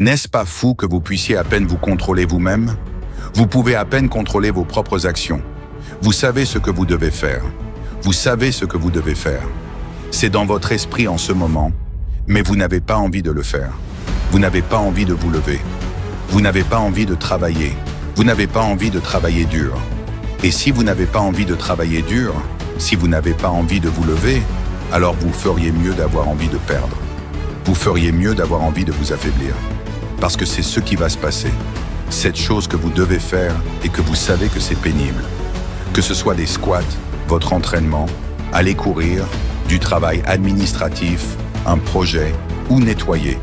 N'est-ce pas fou que vous puissiez à peine vous contrôler vous-même? Vous pouvez à peine contrôler vos propres actions. Vous savez ce que vous devez faire. Vous savez ce que vous devez faire. C'est dans votre esprit en ce moment, mais vous n'avez pas envie de le faire. Vous n'avez pas envie de vous lever. Vous n'avez pas envie de travailler. Vous n'avez pas envie de travailler dur. Et si vous n'avez pas envie de travailler dur, si vous n'avez pas envie de vous lever, alors vous feriez mieux d'avoir envie de perdre. Vous feriez mieux d'avoir envie de vous affaiblir. Parce que c'est ce qui va se passer. Cette chose que vous devez faire et que vous savez que c'est pénible. Que ce soit des squats, votre entraînement, aller courir, du travail administratif, un projet ou nettoyer.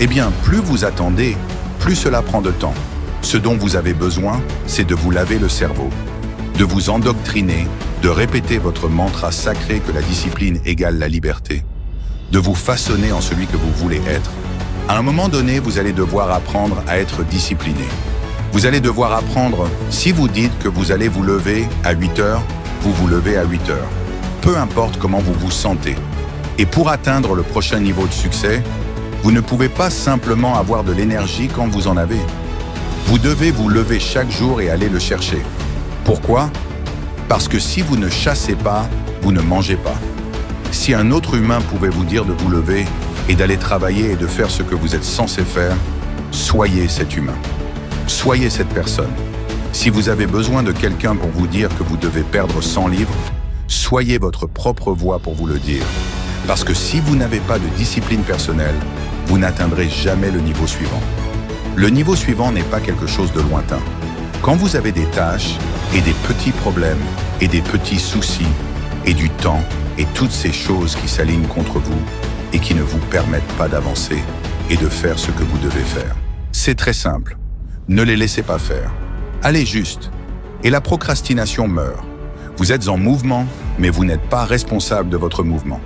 Eh bien, plus vous attendez, plus cela prend de temps. Ce dont vous avez besoin, c'est de vous laver le cerveau, de vous endoctriner, de répéter votre mantra sacré que la discipline égale la liberté, de vous façonner en celui que vous voulez être. À un moment donné, vous allez devoir apprendre à être discipliné. Vous allez devoir apprendre, si vous dites que vous allez vous lever à 8 heures, vous vous levez à 8 heures. Peu importe comment vous vous sentez. Et pour atteindre le prochain niveau de succès, vous ne pouvez pas simplement avoir de l'énergie quand vous en avez. Vous devez vous lever chaque jour et aller le chercher. Pourquoi? Parce que si vous ne chassez pas, vous ne mangez pas. Si un autre humain pouvait vous dire de vous lever et d'aller travailler et de faire ce que vous êtes censé faire, soyez cet humain. Soyez cette personne. Si vous avez besoin de quelqu'un pour vous dire que vous devez perdre 100 livres, soyez votre propre voix pour vous le dire. Parce que si vous n'avez pas de discipline personnelle, vous n'atteindrez jamais le niveau suivant. Le niveau suivant n'est pas quelque chose de lointain. Quand vous avez des tâches et des petits problèmes et des petits soucis et du temps et toutes ces choses qui s'alignent contre vous et qui ne vous permettent pas d'avancer et de faire ce que vous devez faire. C'est très simple. Ne les laissez pas faire. Allez juste. Et la procrastination meurt. Vous êtes en mouvement, mais vous n'êtes pas responsable de votre mouvement.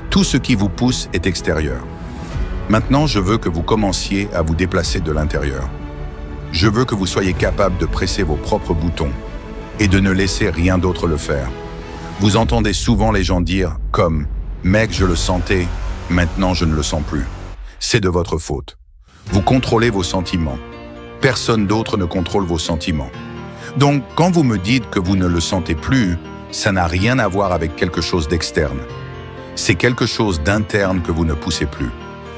Tout ce qui vous pousse est extérieur. Maintenant, je veux que vous commenciez à vous déplacer de l'intérieur. Je veux que vous soyez capable de presser vos propres boutons et de ne laisser rien d'autre le faire. Vous entendez souvent les gens dire comme « Mec, je le sentais, maintenant je ne le sens plus ». C'est de votre faute. Vous contrôlez vos sentiments. Personne d'autre ne contrôle vos sentiments. Donc, quand vous me dites que vous ne le sentez plus, ça n'a rien à voir avec quelque chose d'externe. C'est quelque chose d'interne que vous ne poussez plus.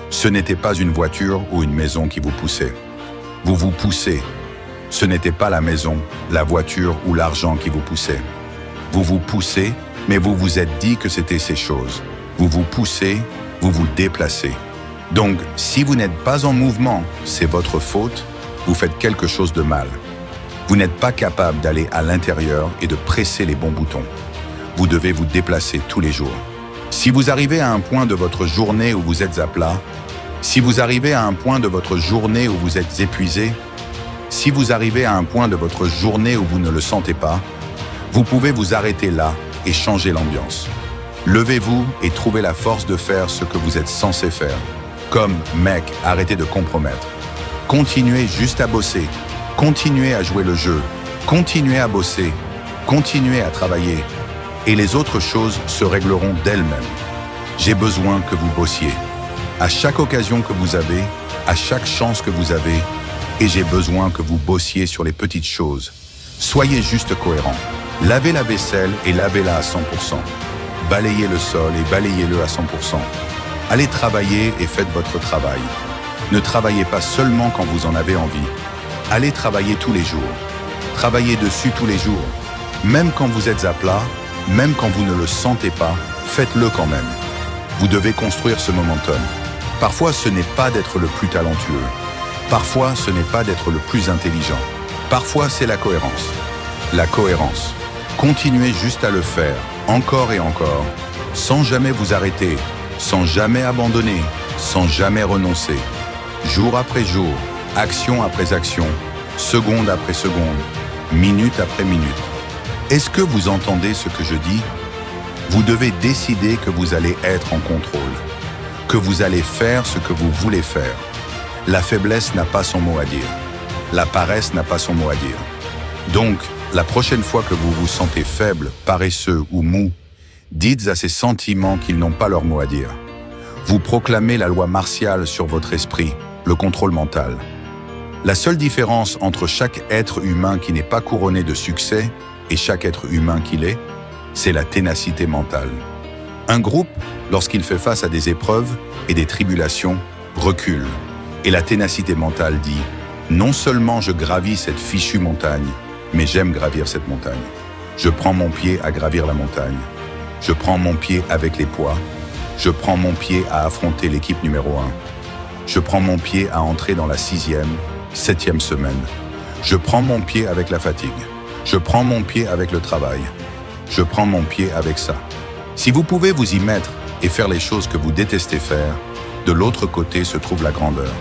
Ce n'était pas une voiture ou une maison qui vous poussait. Vous vous poussez. Ce n'était pas la maison, la voiture ou l'argent qui vous poussait. Vous vous poussez, mais vous vous êtes dit que c'était ces choses. Vous vous poussez, vous vous déplacez. Donc, si vous n'êtes pas en mouvement, c'est votre faute, vous faites quelque chose de mal. Vous n'êtes pas capable d'aller à l'intérieur et de presser les bons boutons. Vous devez vous déplacer tous les jours. Si vous arrivez à un point de votre journée où vous êtes à plat, si vous arrivez à un point de votre journée où vous êtes épuisé, si vous arrivez à un point de votre journée où vous ne le sentez pas, vous pouvez vous arrêter là et changer l'ambiance. Levez-vous et trouvez la force de faire ce que vous êtes censé faire. Comme, mec, arrêtez de compromettre. Continuez juste à bosser. Continuez à jouer le jeu. Continuez à bosser. Continuez à travailler. Et les autres choses se régleront d'elles-mêmes. J'ai besoin que vous bossiez. À chaque occasion que vous avez, à chaque chance que vous avez, et j'ai besoin que vous bossiez sur les petites choses. Soyez juste cohérents. Lavez la vaisselle et lavez-la à 100%. Balayez le sol et balayez-le à 100%. Allez travailler et faites votre travail. Ne travaillez pas seulement quand vous en avez envie. Allez travailler tous les jours. Travaillez dessus tous les jours. Même quand vous êtes à plat, même quand vous ne le sentez pas, faites-le quand même. Vous devez construire ce momentum. Parfois, ce n'est pas d'être le plus talentueux. Parfois, ce n'est pas d'être le plus intelligent. Parfois, c'est la cohérence. La cohérence. Continuez juste à le faire, encore et encore, sans jamais vous arrêter, sans jamais abandonner, sans jamais renoncer. Jour après jour, action après action, seconde après seconde, minute après minute. Est-ce que vous entendez ce que je dis? Vous devez décider que vous allez être en contrôle, que vous allez faire ce que vous voulez faire. La faiblesse n'a pas son mot à dire. La paresse n'a pas son mot à dire. Donc, la prochaine fois que vous vous sentez faible, paresseux ou mou, dites à ces sentiments qu'ils n'ont pas leur mot à dire. Vous proclamez la loi martiale sur votre esprit. le contrôle mental. La seule différence entre chaque être humain qui n'est pas couronné de succès et chaque être humain qui l'est, c'est la ténacité mentale. Un groupe, lorsqu'il fait face à des épreuves et des tribulations, recule. Et la ténacité mentale dit « Non seulement je gravis cette fichue montagne, mais j'aime gravir cette montagne. Je prends mon pied à gravir la montagne. Je prends mon pied avec les poids. Je prends mon pied à affronter l'équipe numéro 1. Je prends mon pied à entrer dans la 6e, 7e semaine. Je prends mon pied avec la fatigue. Je prends mon pied avec le travail. Je prends mon pied avec ça. » Si vous pouvez vous y mettre et faire les choses que vous détestez faire, de l'autre côté se trouve la grandeur.